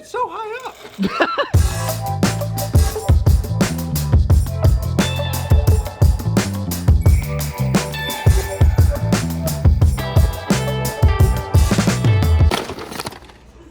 It's so high up.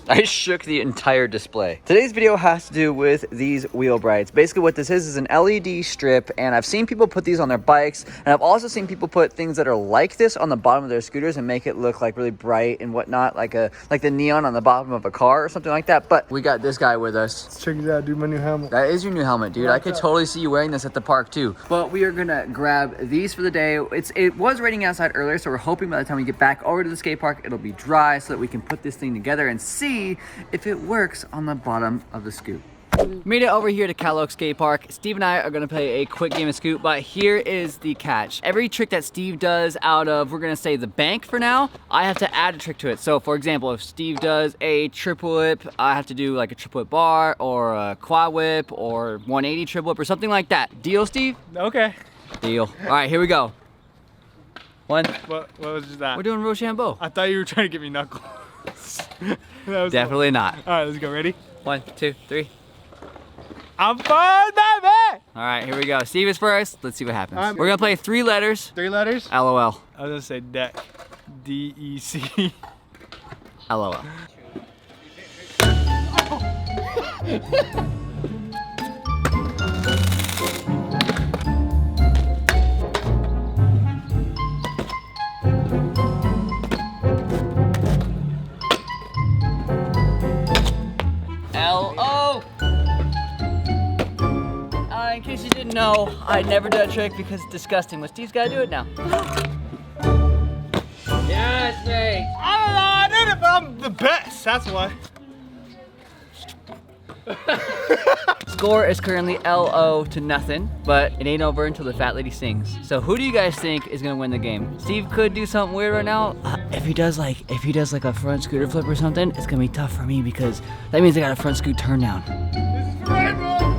I shook the entire display. Today's video has to do with these wheel brights. Basically what this is an LED strip, and I've seen people put these on their bikes, and I've also seen people put things that are like this on the bottom of their scooters and make it look like really bright and whatnot, like the neon on the bottom of a car or something like that. But we got this guy with us. Let's check this out, dude, my new helmet. That is your new helmet, dude. I could totally see you wearing this at the park too. But we are gonna grab these for the day. It was raining outside earlier, so we're hoping by the time we get back over to the skate park, it'll be dry so that we can put this thing together and see if it works on the bottom of the scoop. Made it over here to Cal Oak Skate Park. Steve and I are gonna play a quick game of scoop, but here is the catch. Every trick that Steve does out of, we're gonna say the bank for now, I have to add a trick to it. So for example, if Steve does a triple whip, I have to do like a triple whip bar or a quad whip or 180 triple whip or something like that. Deal, Steve? Okay. Deal. All right, here we go. One. What was that? We're doing Rochambeau. I thought you were trying to get me knuckles. Definitely not. All right, let's go. Ready? 1, 2, 3. I'm fine, baby! All right, here we go. Steve is first. Let's see what happens. All right. We're gonna play 3 letters. 3 letters? LOL. I was gonna say deck. D-E-C. LOL. L-O. In case you didn't know, I never did a trick because it's disgusting, but Steve's gotta do it now. Yes, mate. I don't know, I did it, but I'm the best. That's why. Score is currently LO to nothing, but it ain't over until the fat lady sings. So who do you guys think is gonna win the game? Steve could do something weird right now. If he does like a front scooter flip or something, it's gonna be tough for me because that means I got a front scoot turn down. This is Raymond!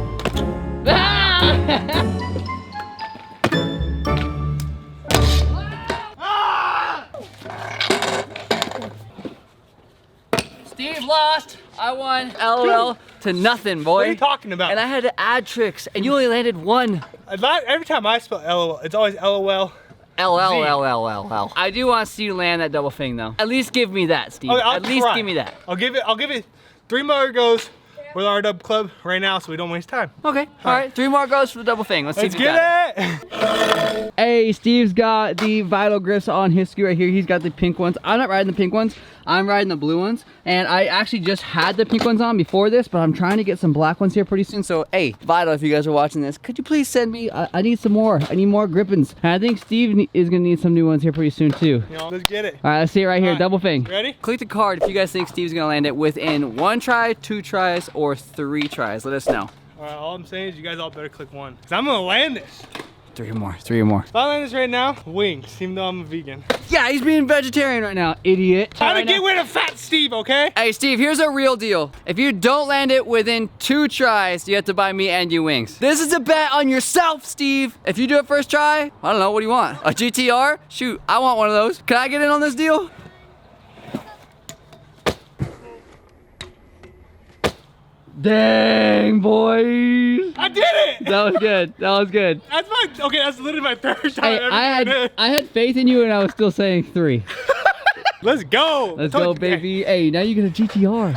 Steve lost. I won. LOL to nothing, boy. What are you talking about? And I had to add tricks, and you only landed 1. Every time I spell LOL, it's always LOL. LLLLLL. I do want to see you land that double thing, though. At least give me that, Steve. Okay, I'll At least try. give me that. I'll give it 3 more goes with our dub club right now, so we don't waste time. Okay. All right. 3 more goes for the double thing. Let's see Let's if you got it. get it! Hey, Steve's got the Vital grips on his scooter right here. He's got the pink ones. I'm not riding the pink ones. I'm riding the blue ones. And I actually just had the pink ones on before this, but I'm trying to get some black ones here pretty soon. So, hey, Vital, if you guys are watching this, could you please send me, I need some more. I need more grippins. And I think Steve is gonna need some new ones here pretty soon too. Let's get it. All right, let's see it right here, double thing. Ready? Click the card if you guys think Steve's gonna land it within 1 try, 2 tries, or 3 tries. Let us know. All right, all I'm saying is you guys all better click 1. Because I'm going to land this. 3 or more, 3 or more. If I land this right now, wings, even though I'm a vegan. Yeah, he's being vegetarian right now, idiot. Trying to get rid of fat Steve, okay? Hey, Steve, here's a real deal. If you don't land it within 2 tries, you have to buy me and you wings. This is a bet on yourself, Steve. If you do it first try, I don't know, what do you want? A GTR? Shoot, I want one of those. Can I get in on this deal? Dang, boys. I did it! That was good. That was good. That's that's literally my 3rd time Hey, ever doing it. I had faith in you and I was still saying 3. Let's go. Let's go, baby. Hey, now you get a GTR.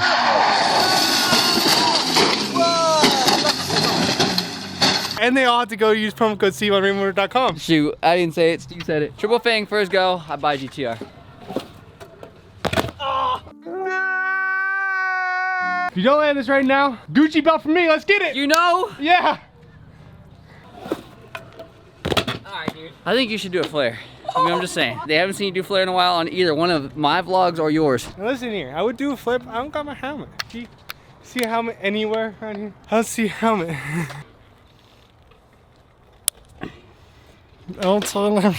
And they all have to go use promo code Steve on Raymond.com. Shoot, I didn't say it. Steve said it. Triple thing, first go. I buy GTR. If you don't land this right now, Gucci belt for me. Let's get it. You know? Yeah. Alright, dude. I think you should do a flare. I mean, I'm just saying. They haven't seen you do flare in a while on either one of my vlogs or yours. Now listen here. I would do a flip. I don't got my helmet. See a helmet anywhere around here? I don't see a helmet. Don't tell him.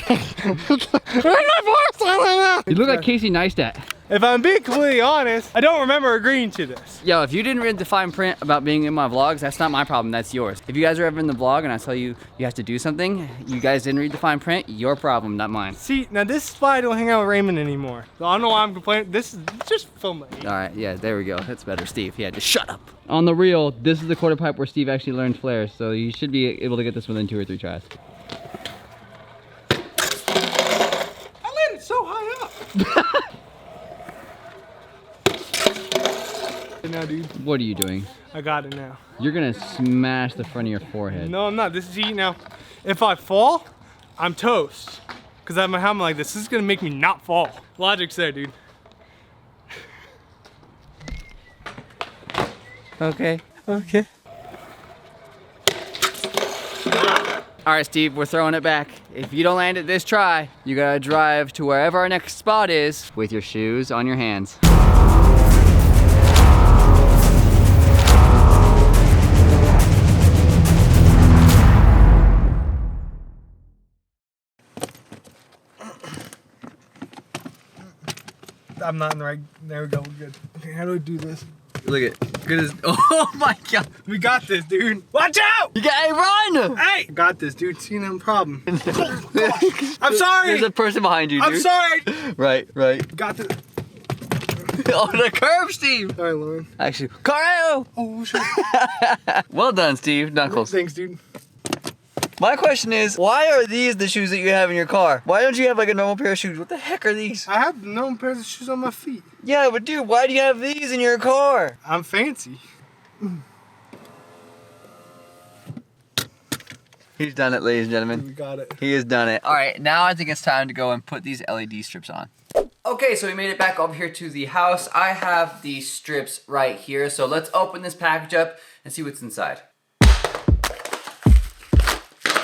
You look like Casey Neistat. If I'm being completely honest, I don't remember agreeing to this. Yo, if you didn't read the fine print about being in my vlogs, that's not my problem, that's yours. If you guys are ever in the vlog and I tell you you have to do something, you guys didn't read the fine print, your problem, not mine. See, now this is why I don't hang out with Raymond anymore. So I don't know why I'm complaining. This is just film it. All right, yeah, there we go. That's better, Steve. Yeah, just shut up. On the reel, this is the quarter pipe where Steve actually learned flares, so you should be able to get this within 2 or 3 tries. I landed so high up. Now, dude. What are you doing? I got it now. You're gonna smash the front of your forehead. No, I'm not. This is heat now. If I fall, I'm toast. Cause I have my helmet like this. This is gonna make me not fall. Logic's there, dude. Okay. Okay. All right, Steve, we're throwing it back. If you don't land it this try, you gotta drive to wherever our next spot is with your shoes on your hands. I'm not in the right. There we go. We're good. Okay, how do I do this? Look at, good as, oh my God. We got this, dude. Watch out! You gotta run! Hey! Got this, dude. See, no problem. I'm sorry! There's a person behind you, dude. I'm sorry! Right. Got this. On the curb, Steve! Sorry, Lauren. Actually, Carl! Oh, shit. Well done, Steve. Knuckles. Thanks, dude. My question is, why are these the shoes that you have in your car? Why don't you have like a normal pair of shoes? What the heck are these? I have no pairs of shoes on my feet. Yeah, but dude, why do you have these in your car? I'm fancy. He's done it, ladies and gentlemen. We got it. He has done it. All right, now I think it's time to go and put these LED strips on. Okay, so we made it back over here to the house. I have these strips right here, so let's open this package up and see what's inside.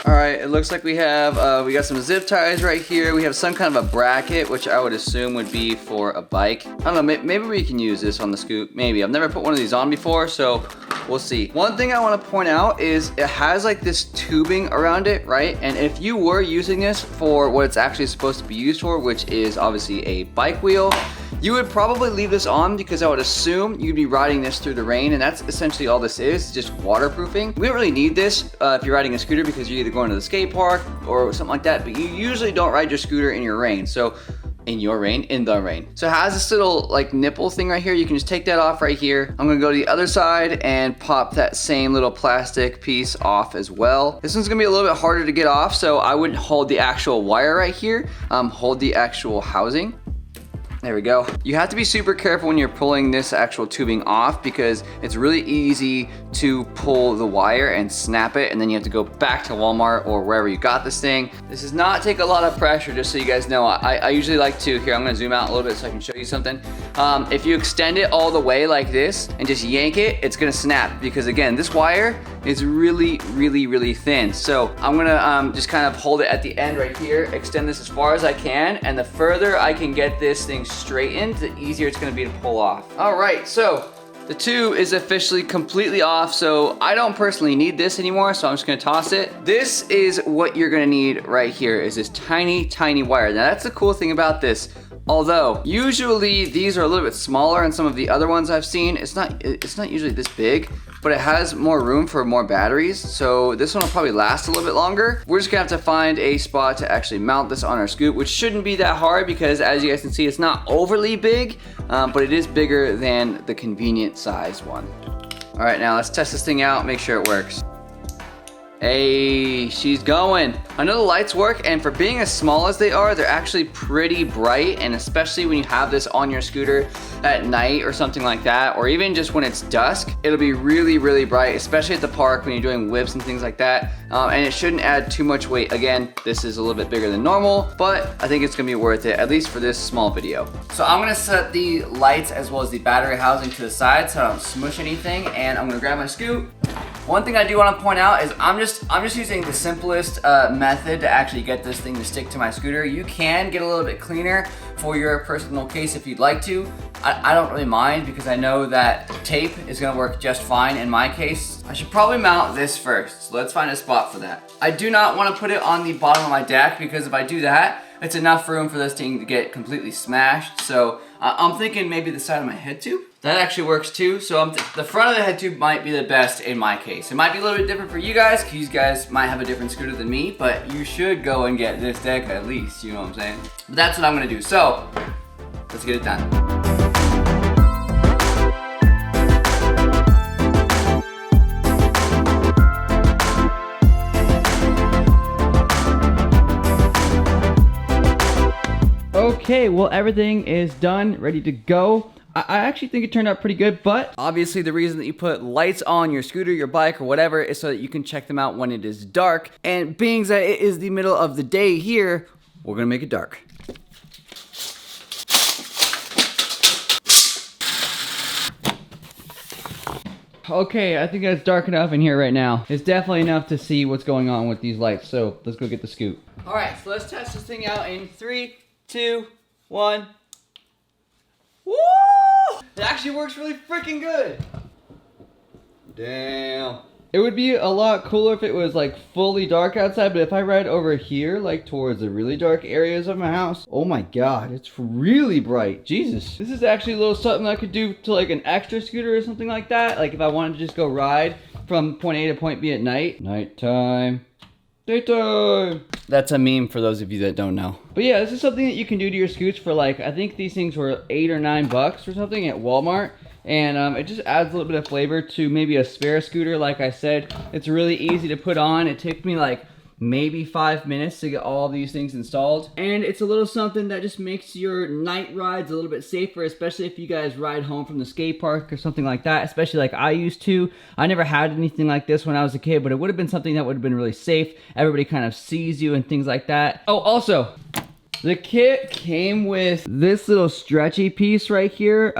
All right, it looks like we have, we got some zip ties right here. We have some kind of a bracket, which I would assume would be for a bike. I don't know, maybe we can use this on the scoot, maybe. I've never put one of these on before, so we'll see. One thing I wanna point out is it has like this tubing around it, right? And if you were using this for what it's actually supposed to be used for, which is obviously a bike wheel, you would probably leave this on because I would assume you'd be riding this through the rain, and that's essentially all this is, just waterproofing. We don't really need this if you're riding a scooter because you're either going to the skate park or something like that, but you usually don't ride your scooter in your rain. So in the rain. So it has this little like nipple thing right here. You can just take that off right here. I'm gonna go to the other side and pop that same little plastic piece off as well. This one's gonna be a little bit harder to get off, so I wouldn't hold the actual wire right here. Hold the actual housing. There we go. You have to be super careful when you're pulling this actual tubing off because it's really easy to pull the wire and snap it, and then you have to go back to Wal Mart or wherever you got this thing. This does not take a lot of pressure, just so you guys know. I usually like to, here I'm gonna zoom out a little bit so I can show you something. If you extend it all the way like this and just yank it, it's gonna snap because again, this wire is really thin. So I'm gonna just kind of hold it at the end right here, extend this as far as I can, and the further I can get this thing straightened, the easier it's gonna be to pull off. All right, so the tube is officially completely off, so I don't personally need this anymore, so I'm just gonna toss it. This is what you're gonna need right here, is this tiny wire. Now that's the cool thing about this. Although, usually these are a little bit smaller and some of the other ones I've seen, it's not usually this big, but it has more room for more batteries, so this one will probably last a little bit longer. We're just gonna have to find a spot to actually mount this on our scoot, which shouldn't be that hard because as you guys can see, it's not overly big, but it is bigger than the convenient sized one. All right, now let's test this thing out, make sure it works. Hey, she's going. I know the lights work, and for being as small as they are, they're actually pretty bright, and especially when you have this on your scooter at night or something like that, or even just when it's dusk, it'll be really bright, especially at the park when you're doing whips and things like that, and it shouldn't add too much weight. Again, this is a little bit bigger than normal, but I think it's gonna be worth it, at least for this small video. So I'm gonna set the lights as well as the battery housing to the side so I don't smush anything, and I'm gonna grab my scoot. One thing I do want to point out is I'm just using the simplest method to actually get this thing to stick to my scooter. You can get a little bit cleaner for your personal case if you'd like to. I don't really mind because I know that tape is going to work just fine in my case. I should probably mount this first, so let's find a spot for that. I do not want to put it on the bottom of my deck because if I do that, it's enough room for this thing to get completely smashed. So I'm thinking maybe the side of my head tube. That actually works too. So the front of the head tube might be the best in my case. It might be a little bit different for you guys, because you guys might have a different scooter than me, but you should go and get this deck at least, you know what I'm saying? But that's what I'm gonna do. So let's get it done. Okay, well everything is done, ready to go. I actually think it turned out pretty good, but obviously the reason that you put lights on your scooter, your bike, or whatever is so that you can check them out when it is dark. And being that it is the middle of the day here, we're gonna make it dark. Okay, I think it's dark enough in here right now. It's definitely enough to see what's going on with these lights, so let's go get the scoot. All right, so let's test this thing out in 3, 2, 1. Woo! It actually works really freaking good. Damn. It would be a lot cooler if it was like fully dark outside, but if I ride over here, like towards the really dark areas of my house, oh my God, it's really bright. Jesus. This is actually a little something I could do to like an extra scooter or something like that. Like if I wanted to just go ride from point A to point B at night. Nighttime. Daytime. That's a meme for those of you that don't know. But yeah, this is something that you can do to your scoots for like, I think these things were $8 or $9 or something at Wal Mart. And it just adds a little bit of flavor to maybe a spare scooter. Like I said, it's really easy to put on. It took me like maybe 5 minutes to get all these things installed. And it's a little something that just makes your night rides a little bit safer, especially if you guys ride home from the skate park or something like that, especially like I used to. I never had anything like this when I was a kid, but it would have been something that would have been really safe. Everybody kind of sees you and things like that. Oh, also, the kit came with this little stretchy piece right here,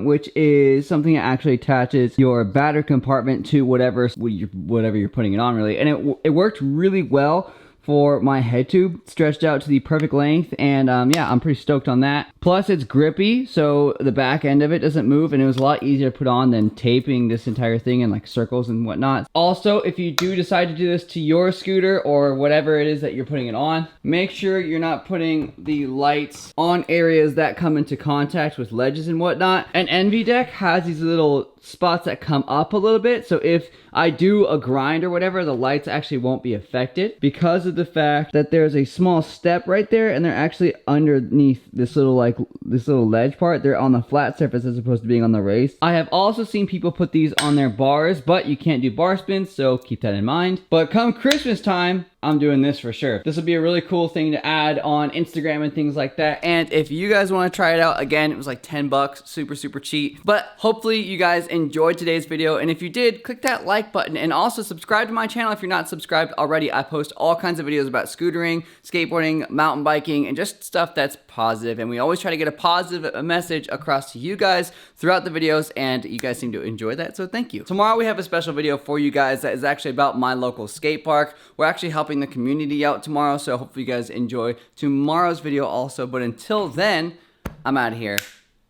which is something that actually attaches your battery compartment to whatever you're putting it on, really. And it worked really well for my head tube, stretched out to the perfect length, and yeah, I'm pretty stoked on that. Plus it's grippy, so the back end of it doesn't move, and it was a lot easier to put on than taping this entire thing in like circles and whatnot. Also, if you do decide to do this to your scooter or whatever it is that you're putting it on, make sure you're not putting the lights on areas that come into contact with ledges and whatnot. An Envy deck has these little spots that come up a little bit, so if I do a grind or whatever, the lights actually won't be affected because of the fact that there's a small step right there, and they're actually underneath this little ledge part. They're on the flat surface as opposed to being on the raised. I have also seen people put these on their bars, but you can't do bar spins, so keep that in mind. But come Christmas time, I'm doing this for sure. This will be a really cool thing to add on Instagram and things like that. And if you guys want to try it out, again, it was like 10 bucks, super cheap. But hopefully you guys enjoyed today's video. And if you did, click that like button and also subscribe to my channel if you're not subscribed already. I post all kinds of videos about scootering, skateboarding, mountain biking, and just stuff that's positive. And we always try to get a positive message across to you guys throughout the videos, and you guys seem to enjoy that, so thank you. Tomorrow we have a special video for you guys that is actually about my local skate park. We're actually helping the community out tomorrow, so hopefully you guys enjoy tomorrow's video also. But until then, I'm out of here.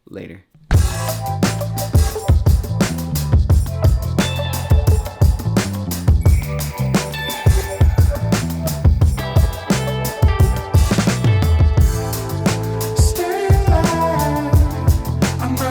Later.